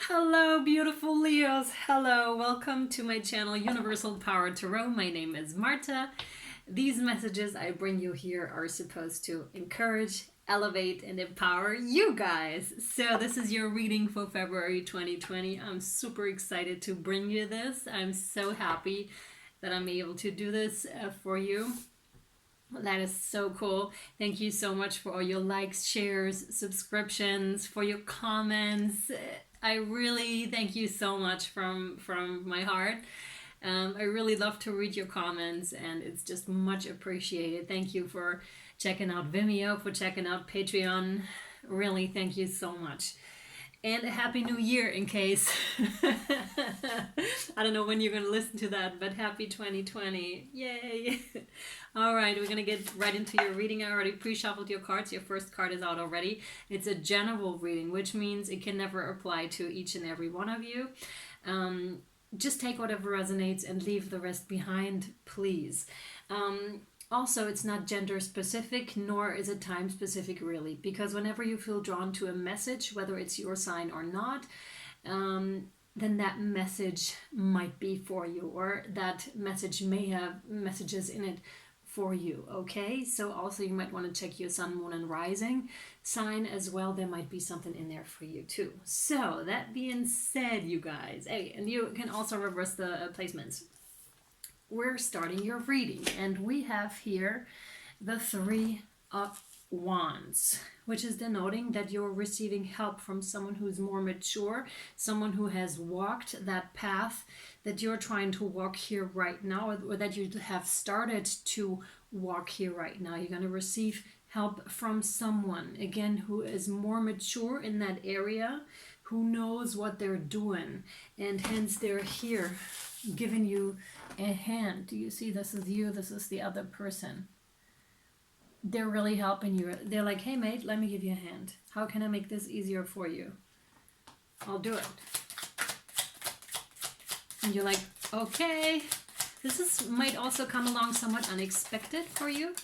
Hello, beautiful Leos. Hello, welcome to my channel, Universal Power Tarot. My name is Marthe. These messages I bring you here are supposed to encourage, elevate, and empower you guys. So this is your reading for February 2020. I'm super excited to bring you this. I'm so happy that I'm able to do this for you. That is so cool. Thank you so much for all your likes, shares, subscriptions, for your comments. I really thank you so much from my heart. I really love to read your comments, and it's just much appreciated. Thank you for checking out Vimeo, for checking out Patreon. Really, thank you so much. And a happy new year in case. I don't know when you're going to listen to that, but happy 2020. Yay. All right, we're going to get right into your reading. I already pre-shuffled your cards. Your first card is out already. It's a general reading, which means it can never apply to each and every one of you. Just take whatever resonates and leave the rest behind, please. Also, it's not gender specific, nor is it time specific really, because whenever you feel drawn to a message, whether it's your sign or not, then that message might be for you, or that message may have messages in it for you, okay? So also you might want to check your sun, moon, and rising sign as well. There might be something in there for you too. So that being said, you guys, hey, and you can also reverse the placements. We're starting your reading, and we have here the Three of Wands, which is denoting that you're receiving help from someone who's more mature, someone who has walked that path that you're trying to walk here right now, or that you have started to walk here right now. You're going to receive help from someone, again, who is more mature in that area, who knows what they're doing, and hence they're here giving you a hand. Do you see? This is you, this is the other person. They're really helping you. They're like, hey mate, let me give you a hand. How can I make this easier for you? I'll do it. And you're like, okay. This might also come along somewhat unexpected for you.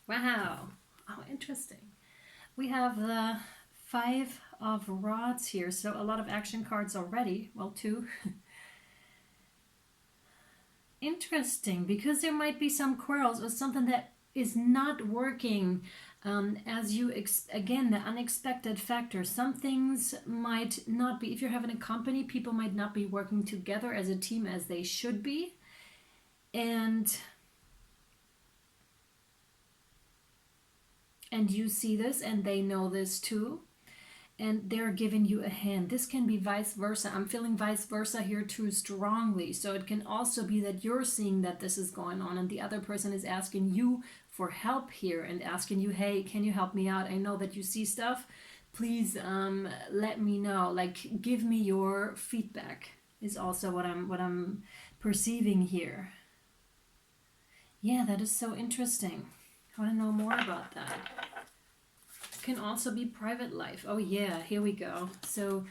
Wow. Oh, interesting. We have the Five of Rods here, so a lot of action cards already. Well, two. Interesting, because there might be some quarrels or something that is not working as you again, the unexpected factor. Some things might not be, if you're having a company, people might not be working together as a team as they should be, and you see this and they know this too, and they're giving you a hand. This can be vice versa. I'm feeling vice versa here too strongly. So it can also be that you're seeing that this is going on and the other person is asking you for help here and asking you, hey, can you help me out? I know that you see stuff. Please let me know. Like, give me your feedback is also what I'm perceiving here. Yeah, that is so interesting. I want to know more about that. Can also be private life. Oh yeah, here we go. So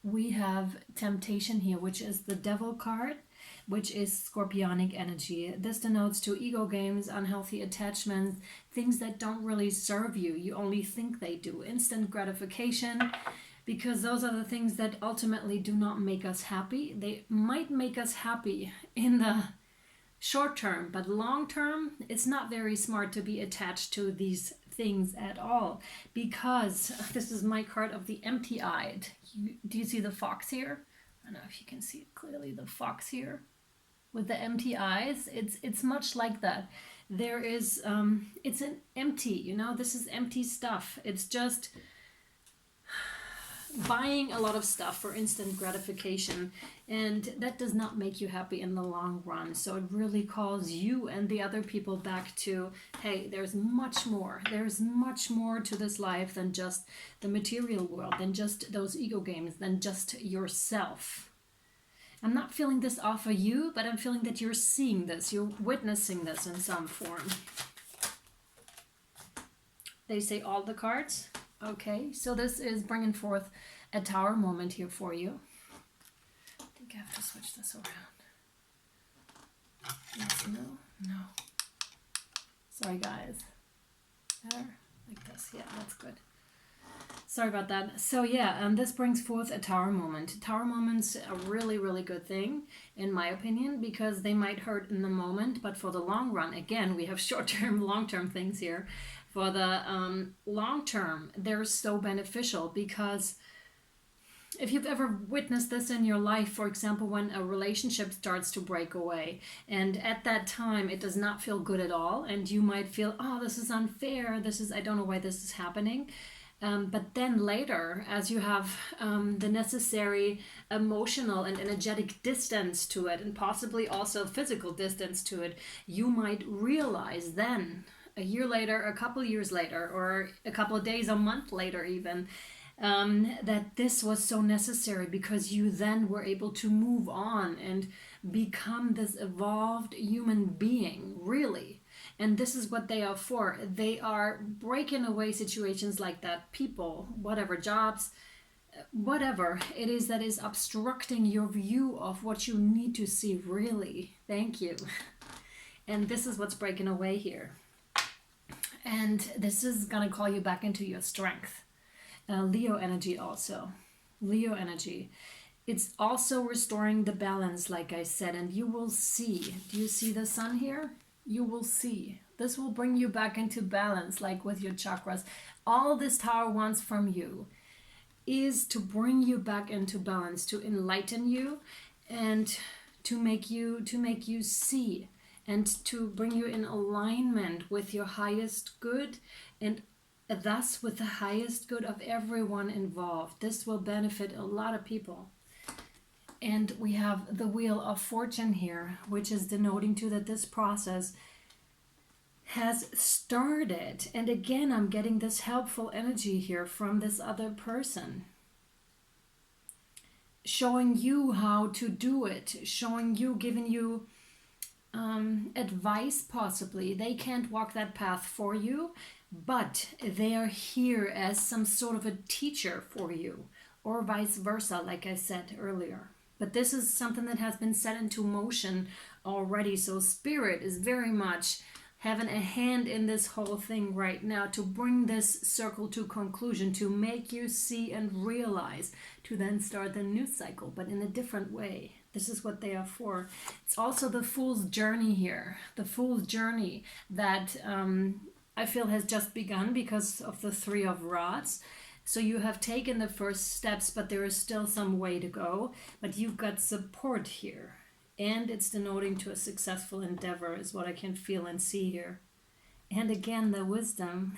we have temptation here, which is the Devil card, which is scorpionic energy. This denotes to ego games, unhealthy attachments, things that don't really serve you. You only think they do. Instant gratification, because those are the things that ultimately do not make us happy. They might make us happy in the short term, but long term, it's not very smart to be attached to these things at all, because this is my card of the empty-eyed. Do you see the fox here? I don't know if you can see it clearly, the fox here with the empty eyes. It's much like that. There is it's an empty, you know, this is empty stuff. It's just buying a lot of stuff for instant gratification, and that does not make you happy in the long run. So it really calls you and the other people back to, hey, there's much more to this life than just the material world, than just those ego games, than just yourself. I'm not feeling this off of you, but I'm feeling that you're seeing this, you're witnessing this in some form. They say all the cards. Okay, so this is bringing forth a tower moment here for you. I think I have to switch this around. Yes, no. Sorry, guys. Better? Like this. Yeah, that's good. Sorry about that. So yeah, this brings forth a tower moment. Tower moments are a really, really good thing, in my opinion, because they might hurt in the moment, but for the long run, again, we have short-term, long-term things here. For the long term, they're so beneficial because if you've ever witnessed this in your life, for example, when a relationship starts to break away, and at that time it does not feel good at all, and you might feel, oh, this is unfair, I don't know why this is happening. But then later, as you have the necessary emotional and energetic distance to it, and possibly also physical distance to it, you might realize then, a year later, a couple years later, or a couple of days, a month later even, that this was so necessary, because you then were able to move on and become this evolved human being, really. And this is what they are for. They are breaking away situations like that, people, whatever, jobs, whatever it is that is obstructing your view of what you need to see, really. Thank you. And this is what's breaking away here. And this is going to call you back into your strength. Leo energy also. Leo energy. It's also restoring the balance, like I said, and you will see. Do you see the sun here? You will see. This will bring you back into balance, like with your chakras. All this tower wants from you is to bring you back into balance, to enlighten you, and to make you see, and to bring you in alignment with your highest good, and thus with the highest good of everyone involved. This will benefit a lot of people. And we have the Wheel of Fortune here, which is denoting to that this process has started. And again, I'm getting this helpful energy here from this other person, showing you how to do it, showing you, giving you advice possibly. They can't walk that path for you, but they are here as some sort of a teacher for you, or vice versa, like I said earlier. But this is something that has been set into motion already. So Spirit is very much having a hand in this whole thing right now to bring this circle to conclusion, to make you see and realize, to then start the new cycle, but in a different way. This is what they are for. It's also the Fool's Journey here. The Fool's Journey that I feel has just begun because of the Three of Rods. So you have taken the first steps, but there is still some way to go. But you've got support here. And it's denoting to a successful endeavor is what I can feel and see here. And again, the wisdom.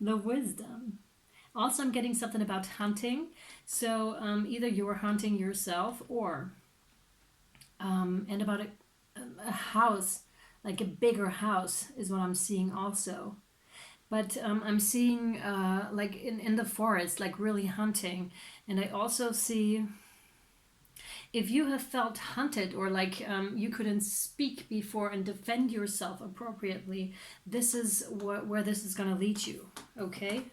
The wisdom. Also, I'm getting something about hunting. So either you are hunting yourself, or and about a house, like a bigger house is what I'm seeing also. But I'm seeing like in the forest, like really hunting. And I also see, if you have felt hunted, or like you couldn't speak before and defend yourself appropriately, this is where this is going to lead you, okay?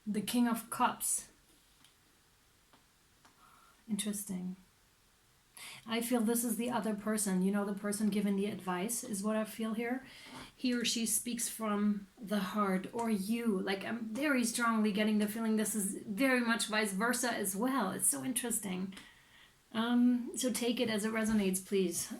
The King of Cups. Interesting. I feel this is the other person, you know, the person giving the advice is what I feel here. He or she speaks from the heart, or you. Like, I'm very strongly getting the feeling this is very much vice versa as well. It's so interesting. So take it as it resonates, please.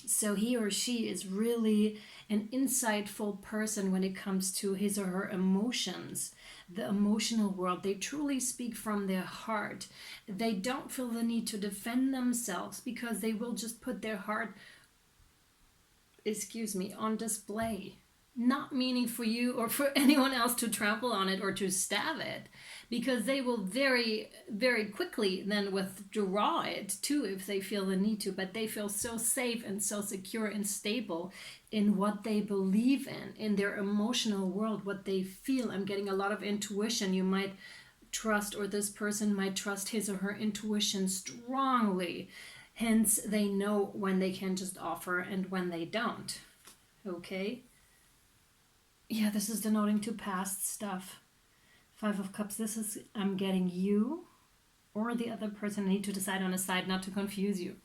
So he or she is really an insightful person when it comes to his or her emotions, the emotional world. They truly speak from their heart. They don't feel the need to defend themselves, because they will just put their heart, on display. Not meaning for you or for anyone else to trample on it or to stab it, because they will very, very quickly then withdraw it too if they feel the need to. But they feel so safe and so secure and stable in what they believe in their emotional world, what they feel. I'm getting a lot of intuition. You might trust, or this person might trust his or her intuition strongly. Hence, they know when they can just offer and when they don't. Okay? Yeah, this is denoting to past stuff. Five of Cups, this is, I'm getting you or the other person. I need to decide on a side not to confuse you.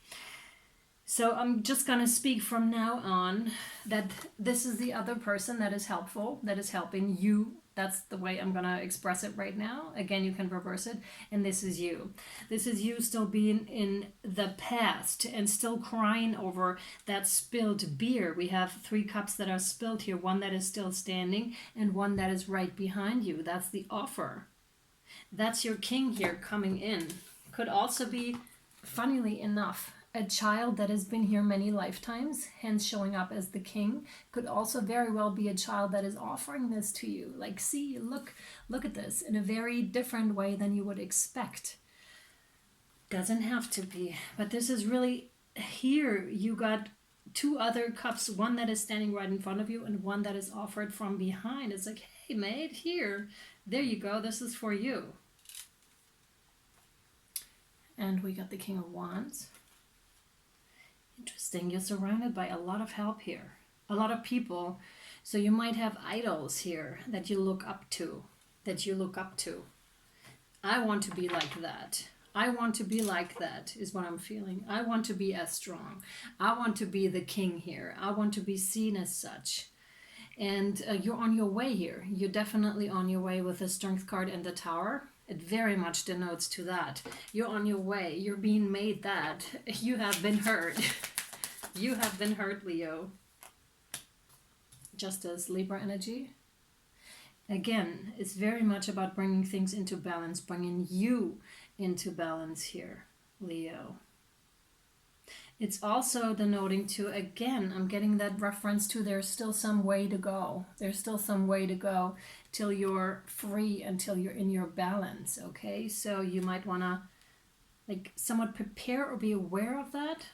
So I'm just going to speak from now on that this is the other person that is helpful, that is helping you That's the way I'm gonna express it right now. Again, you can reverse it. And this is you. This is you still being in the past and still crying over that spilled beer. We have 3 cups that are spilled here. One that is still standing and one that is right behind you. That's the offer. That's your king here coming in. Could also be, funnily enough, a child that has been here many lifetimes, hence showing up as the king. Could also very well be a child that is offering this to you. Like, see, look at this in a very different way than you would expect. Doesn't have to be, but this is really here. You got 2 other cups, one that is standing right in front of you and one that is offered from behind. It's like, hey, mate, here, there you go. This is for you. And we got the King of Wands. Interesting. You're surrounded by a lot of help here. A lot of people. So you might have idols here that you look up to. I want to be like that. I want to be like that is what I'm feeling. I want to be as strong. I want to be the king here. I want to be seen as such. And you're on your way here. You're definitely on your way with the Strength card and the Tower. It very much denotes to that. You're on your way. You're being made that. You have been hurt. You have been hurt, Leo. Justice, Libra energy. Again, it's very much about bringing things into balance, bringing you into balance here, Leo. It's also denoting to, again, I'm getting that reference to there's still some way to go. There's still some way to go till you're free, until you're in your balance, okay? So you might want to like somewhat prepare or be aware of that.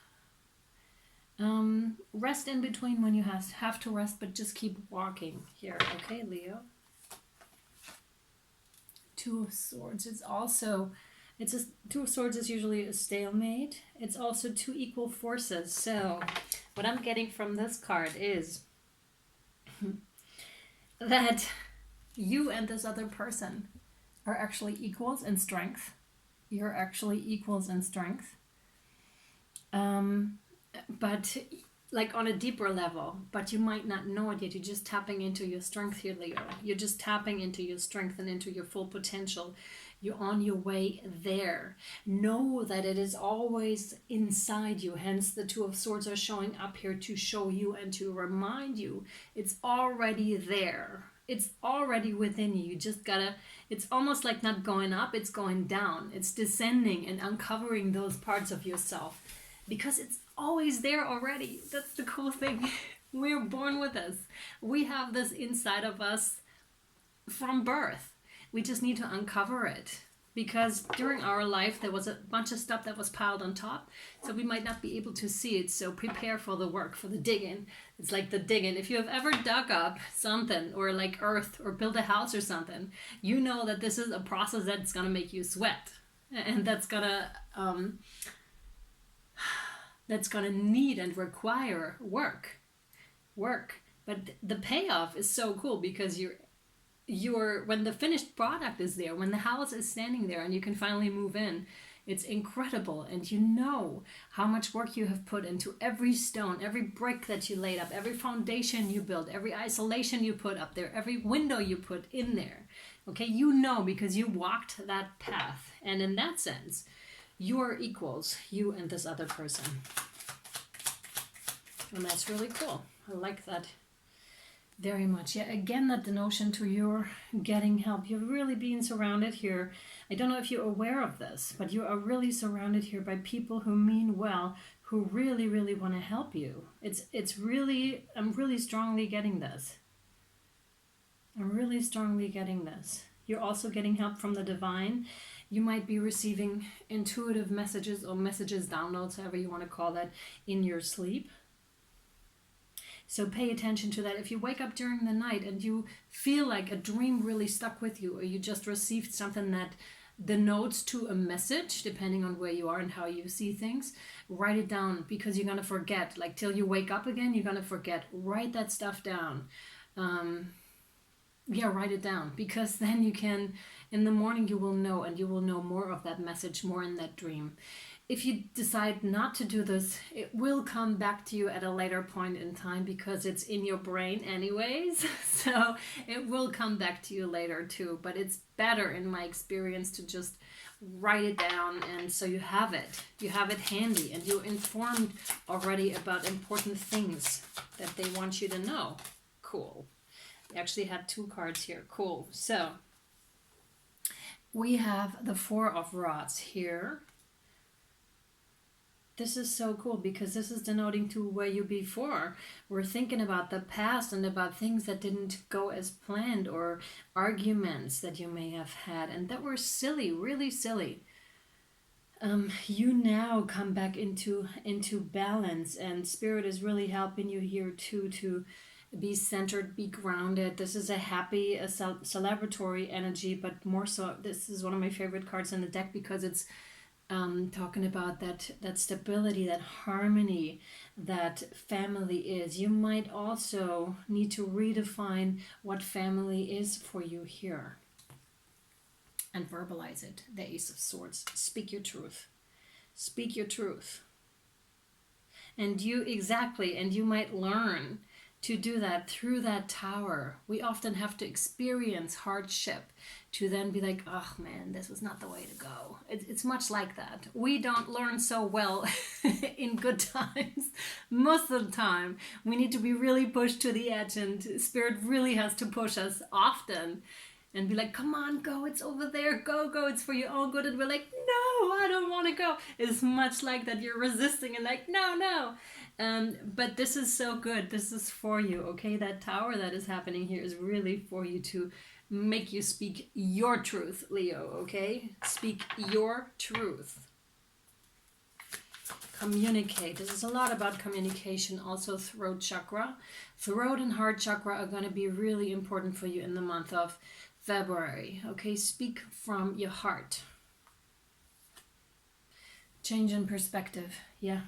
Rest in between when you have to rest, but just keep walking here, okay, Leo? 2 of Swords. It's 2 of Swords is usually a stalemate. It's also 2 equal forces. So what I'm getting from this card is that you and this other person are actually equals in strength. You're actually equals in strength. But like on a deeper level, but you might not know it yet. You're just tapping into your strength here, Leo. You're just tapping into your strength and into your full potential. You're on your way there. Know that it is always inside you. Hence the 2 of Swords are showing up here to show you and to remind you it's already there. It's already within you. You just gotta, it's almost like not going up, it's going down. It's descending and uncovering those parts of yourself because it's always there already. That's the cool thing. We're born with this. We have this inside of us from birth. We just need to uncover it because during our life there was a bunch of stuff that was piled on top, so we might not be able to see it. So prepare for the work, for the digging. It's like the digging. If you have ever dug up something or like earth or build a house or something, you know that this is a process that's gonna make you sweat, and that's gonna need and require work. But the payoff is so cool because you're when the finished product is there, when the house is standing there and you can finally move in, it's incredible. And you know how much work you have put into every stone, every brick that you laid up, every foundation you built, every isolation you put up there, every window you put in there. Okay, you know because you walked that path. And in that sense, you are equals, you and this other person. And that's really cool. I like that very much. Yeah, again, that denotion to you're getting help. You're really being surrounded here. I don't know if you're aware of this, but you are really surrounded here by people who mean well, who really, really want to help you. It's really, I'm really strongly getting this. I'm really strongly getting this. You're also getting help from the divine. You might be receiving intuitive messages or messages, downloads, however you want to call that, in your sleep. So pay attention to that. If you wake up during the night and you feel like a dream really stuck with you, or you just received something that denotes to a message, depending on where you are and how you see things, write it down because you're going to forget. Like till you wake up again, you're going to forget. Write that stuff down. Write it down because then you can, in the morning you will know, and you will know more of that message, more in that dream. if you decide not to do this, it will come back to you at a later point in time because it's in your brain anyways. So it will come back to you later too. But it's better, in my experience, to just write it down, and so you have it handy, and you're informed already about important things that they want you to know. Cool. We actually had 2 cards here. Cool. So we have the 4 of Rods here. This is so cool because this is denoting to where you before were thinking about the past and about things that didn't go as planned, or arguments that you may have had and that were silly, really silly. You now come back into balance, and Spirit is really helping you here too to be centered, be grounded. This is a happy, a celebratory energy, but more so, this is one of my favorite cards in the deck because it's talking about that stability, that harmony that family is. You might also need to redefine what family is for you here and verbalize it. The Ace of Swords. Speak your truth. Speak your truth. And you might learn to do that through that Tower. We often have to experience hardship to then be like, oh man, this was not the way to go. It's much like that. We don't learn so well in good times. Most of the time, we need to be really pushed to the edge, and Spirit really has to push us often and be like, come on, go, it's over there, go, it's for your own good. And we're like, no, I don't want to go. It's much like that. You're resisting and like, no. But this is so good. This is for you, okay? That Tower that is happening here is really for you to make you speak your truth, Leo, okay? Speak your truth. Communicate. This is a lot about communication. Also, throat chakra. Throat and heart chakra are going to be really important for you in the month of February, okay? Speak from your heart. Change in perspective, yeah.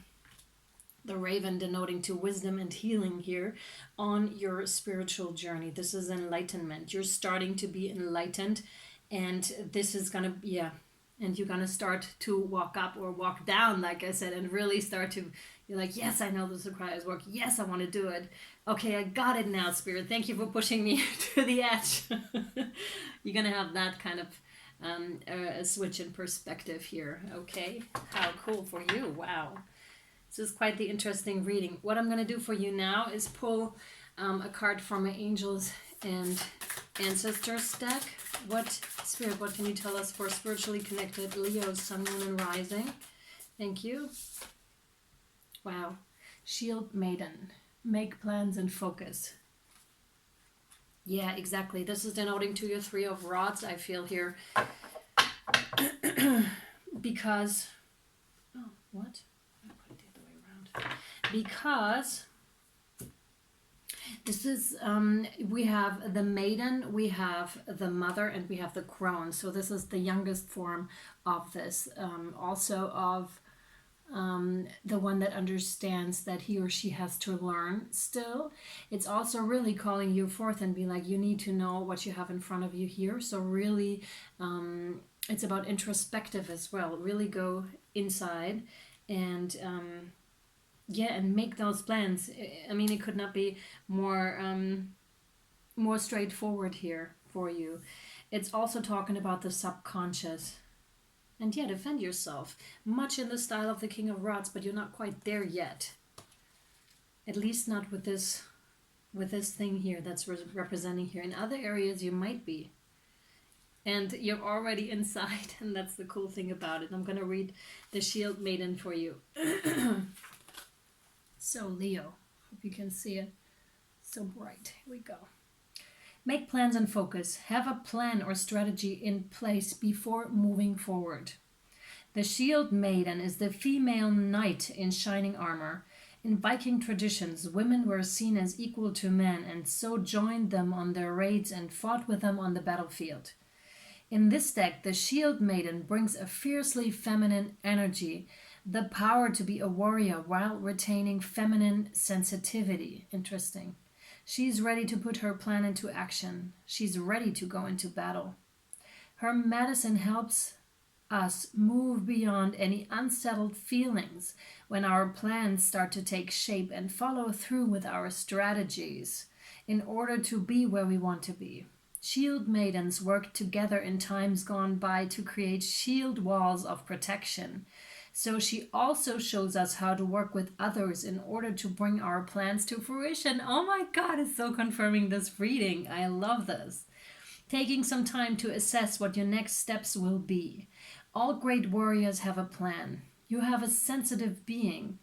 The Raven denoting to wisdom and healing here on your spiritual journey. This is enlightenment. You're starting to be enlightened, and this is gonna, yeah, and you're gonna start to walk up or walk down, like I said, and really start to, you're like, yes, I know this requires work. Yes, I want to do it. Okay, I got it now, Spirit. Thank you for pushing me to the edge. You're gonna have that kind of a switch in perspective here. Okay, how cool for you. Wow. This is quite the interesting reading. What I'm going to do for you now is pull a card from my Angels and Ancestors deck. Spirit, what can you tell us for spiritually connected Leo, Sun, Moon, and Rising? Thank you. Wow. Shield Maiden. Make plans and focus. Yeah, exactly. This is denoting to your 3 of Rods, I feel here. Because... Oh, what? Because this is we have the Maiden, we have the Mother, and we have the Crone. So this is the youngest form of this, also of the one that understands that he or she has to learn still. It's also really calling you forth and be like, you need to know what you have in front of you here. So really it's about introspective as well. Really go inside and and make those plans. I mean, it could not be more straightforward here for you. It's also talking about the subconscious. And defend yourself. Much in the style of the King of Rods, but you're not quite there yet. At least not with this thing here that's representing here. In other areas you might be. And you're already inside, and that's the cool thing about it. I'm going to read the Shield Maiden for you. So Leo, hope you can see it. So bright. Here we go. Make plans and focus. Have a plan or strategy in place before moving forward. The Shield Maiden is the female knight in shining armor. In Viking traditions, women were seen as equal to men and so joined them on their raids and fought with them on the battlefield. In this deck, the Shield Maiden brings a fiercely feminine energy, the power to be a warrior while retaining feminine sensitivity. Interesting. She's ready to put her plan into action. She's ready to go into battle. Her medicine helps us move beyond any unsettled feelings when our plans start to take shape and follow through with our strategies in order to be where we want to be. Shield maidens worked together in times gone by to create shield walls of protection. So she also shows us how to work with others in order to bring our plans to fruition. Oh my God, it's so confirming this reading. I love this. Taking some time to assess what your next steps will be. All great warriors have a plan. You have a sensitive being.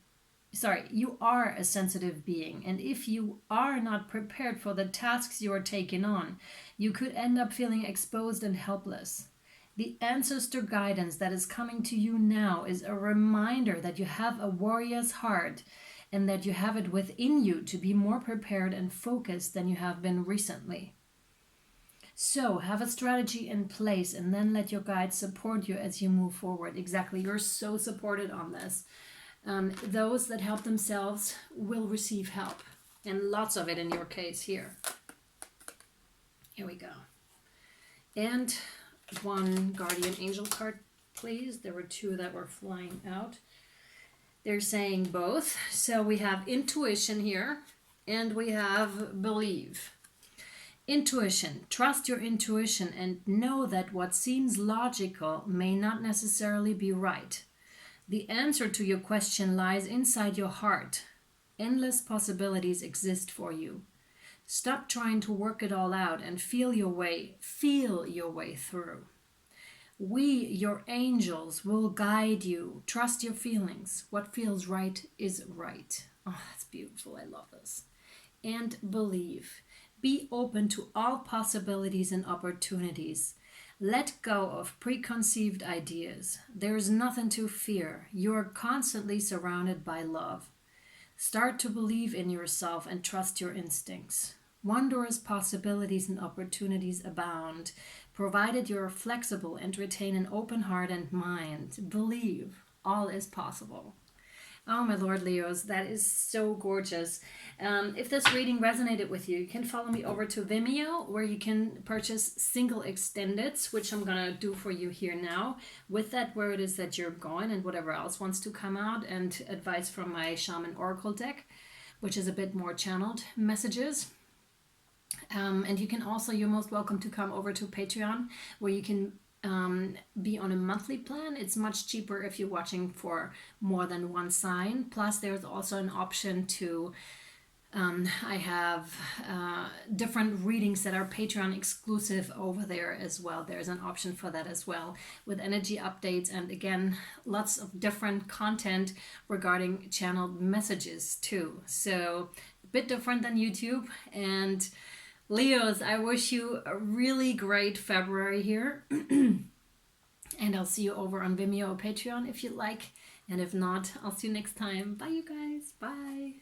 You are a sensitive being, and if you are not prepared for the tasks you are taking on, you could end up feeling exposed and helpless. The ancestor guidance that is coming to you now is a reminder that you have a warrior's heart and that you have it within you to be more prepared and focused than you have been recently. So have a strategy in place and then let your guides support you as you move forward. Exactly, you're so supported on this. Those that help themselves will receive help, and lots of it in your case here. Here we go. And one guardian angel card, please. There were two that were flying out. They're saying both. So we have intuition here, and we have believe. Intuition. Trust your intuition and know that what seems logical may not necessarily be right. The answer to your question lies inside your heart. Endless possibilities exist for you. Stop trying to work it all out and feel your way through. We, your angels, will guide you. Trust your feelings. What feels right is right. Oh, that's beautiful. I love this. And believe. Be open to all possibilities and opportunities. Let go of preconceived ideas. There is nothing to fear. You are constantly surrounded by love. Start to believe in yourself and trust your instincts. Wondrous possibilities and opportunities abound, provided you are flexible and retain an open heart and mind. Believe. All is possible. Oh, my Lord Leos, that is so gorgeous. If this reading resonated with you, you can follow me over to Vimeo, where you can purchase single extendeds, which I'm going to do for you here now, with that where it is that you're going and whatever else wants to come out, and advice from my Shaman Oracle deck, which is a bit more channeled messages. And you can also, you're most welcome to come over to Patreon, where you can be on a monthly plan. It's much cheaper if you're watching for more than one sign. Plus there's also an option to I have different readings that are Patreon exclusive over there as well. There's an option for that as well, with energy updates and again lots of different content regarding channeled messages too. So a bit different than YouTube. And Leos, I wish you a really great February here. And I'll see you over on Vimeo or Patreon if you like. And if not, I'll see you next time. Bye, you guys. Bye.